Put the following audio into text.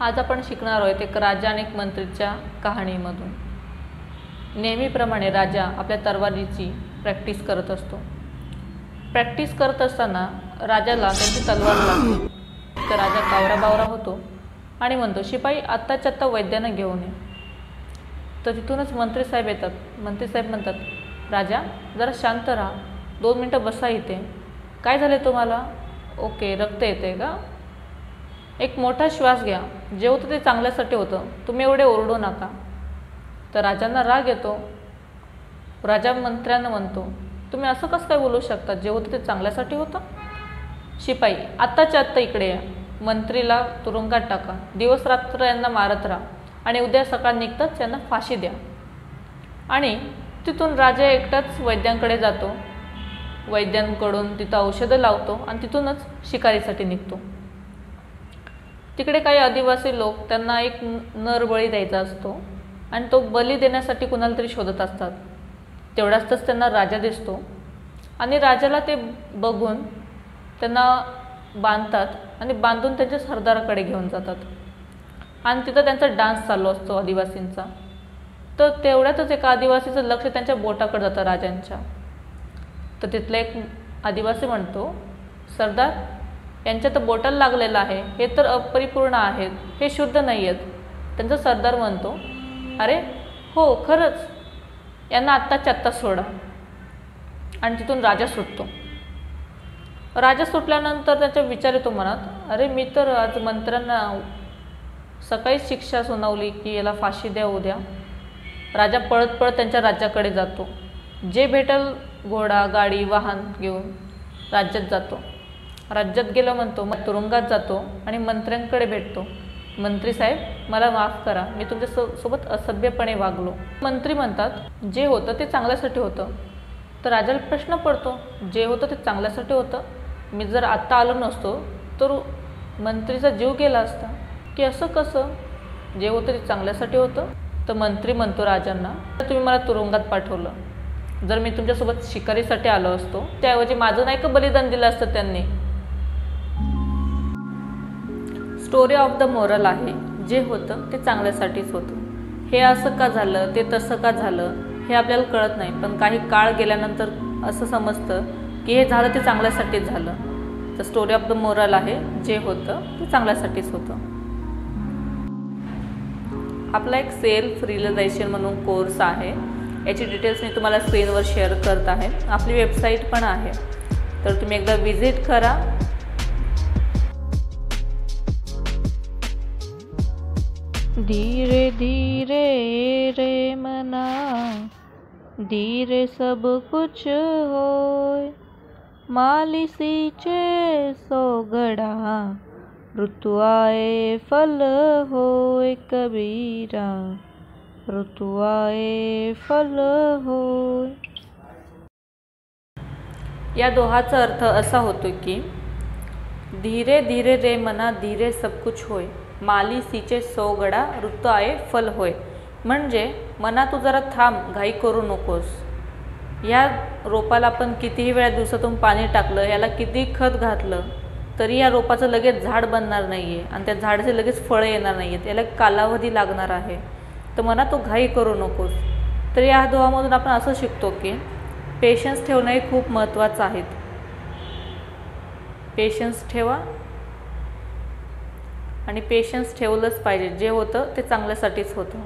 आज आपण शिकणार आहोत एक राजा आणि एक मंत्रीच्या कहाणीमधून। नेहमीप्रमाणे राजा आपल्या तलवारीची प्रॅक्टिस करत असतो। प्रॅक्टिस करत असताना राजाला त्याची तलवार लागते। तर राजा कावरा-बावरा होतो आणि म्हणतो, शिपाई आत्ताच्या आत्ता वैद्यांना घेऊन ये। तर तिथूनच मंत्री साहेब येतात। मंत्री साहेब म्हणतात, राजा जरा शांत राहा, 2 मिनिटं बसा इथे। काय झाले तुम्हाला? ओके, रक्त येते का? एक मोठा श्वास घ्या, जे होतं ते चांगल्यासाठी होतं, तुम्ही एवढे ओरडू नका। तर राजांना राग येतो। राजा मंत्र्यांना म्हणतो, तुम्ही असं कसं काय बोलू शकता, जे होतं ते चांगल्यासाठी होतं? शिपाई आत्ताच्या आत्ता इकडे या, मंत्रीला तुरुंगात टाका, दिवस रात्र यांना मारत राहा आणि उद्या सकाळ निघताच यांना फाशी द्या। आणि तिथून राजा एकटाच वैद्यांकडे जातो। वैद्यांकडून तिथं औषधं लावतो आणि तिथूनच शिकारीसाठी निघतो। तिकडे काही आदिवासी लोक त्यांना एक नर बळी द्यायचा असतो आणि तो बली देण्यासाठी कुणाला तरी शोधत असतात। तेवढ्यातच त्यांना राजा दिसतो आणि राजाला ते बघून त्यांना बांधतात आणि बांधून त्यांच्या सरदाराकडे घेऊन जातात आणि तिथं त्यांचा डान्स चालू असतो आदिवासींचा। तर तेवढ्यातच एका आदिवासीचं लक्ष त्यांच्या बोटाकडे जातं राजांच्या। तर तिथला एक आदिवासी म्हणतो, सरदार यांच्या तर बोटाला लागलेलं आहे, हे तर अपरिपूर्ण आहेत, हे शुद्ध नाही आहेत। त्यांचा सरदार म्हणतो, अरे हो खरंच, यांना आत्ताच्या आत्ता सोडा। आणि तिथून राजा सुटतो। राजा सुटल्यानंतर त्याचा विचार येतो मनात, अरे मी तर आज मंत्र्यांना सकाळीच शिक्षा सुनावली की याला फाशी द्या उद्या। राजा पळत पळत त्यांच्या राज्याकडे जातो। जे भेटेल घोडा गाडी वाहन घेऊन राज्यात जातो। राज्यात गेलो म्हणतो, मग तुरुंगात जातो आणि मंत्र्यांकडे भेटतो। मंत्री साहेब मला माफ करा, मी तुमच्या सोबत असभ्यपणे वागलो। मंत्री म्हणतात, जे होतं ते चांगल्यासाठी होतं। तर राजाला प्रश्न पडतो, जे होतं ते चांगल्यासाठी होतं, मी जर आत्ता आलो नसतो तर मंत्रीचा जीव गेला असता, की असं कसं? जे होतं ते चांगल्यासाठी होतं। तर मंत्री म्हणतो राजांना, तुम्ही मला तुरुंगात पाठवलं, जर मी तुमच्यासोबत शिकारीसाठी आलो असतो त्याऐवजी माझं नाही का बलिदान दिलं असतं त्यांनी। स्टोरी ऑफ द मोरल आहे, जे होतं ते चांगल्यासाठीच होतं। हे असं का झालं, ते तसं का झालं हे आपल्याला कळत नाही, पण काही काळ गेल्यानंतर असं समजतं की हे झालं ते चांगल्यासाठीच झालं। तर स्टोरी ऑफ द मोरल आहे, जे होतं ते चांगल्यासाठीच होतं। आपला एक सेल्फ रिअलायझेशन म्हणून कोर्स आहे, याची डिटेल्स मी तुम्हाला स्क्रीनवर शेअर करत आहे। आपली वेबसाईट पण आहे, तर तुम्ही एकदा विजिट करा। धीरे धीरे रे मना, धीरे सब कुछ होय, मालिसीचे सोगडा, ऋतु आए फल होय कबीरा, ऋतु आए फल होय। या दोहाचा अर्थ असा होतो की धीरे धीरे रे मना, धीरे सब कुछ होय, माली सीचे सोगडा, ऋतु आए फल होय। म्हणजे मना तू जरा थांब, घाई करू नकोस। या रोपाला आपण कितीही वेळा दिवसातून पाणी टाकलं, याला किती खत घातलं तरी या रोपाचं लगेच झाड बनणार नाही आहे आणि त्या झाडाचे लगेच फळं येणार नाही आहेत, याला कालावधी लागणार आहे। तर मना तू घाई करू नकोस। तर या दोहामधून आपण असं शिकतो की पेशन्स ठेवणं हे खूप महत्त्वाचं आहे। पेशन्स ठेवा आणि पेशन्स ठेवलंच पाहिजे, जे होतं ते चांगल्यासाठीच होतं।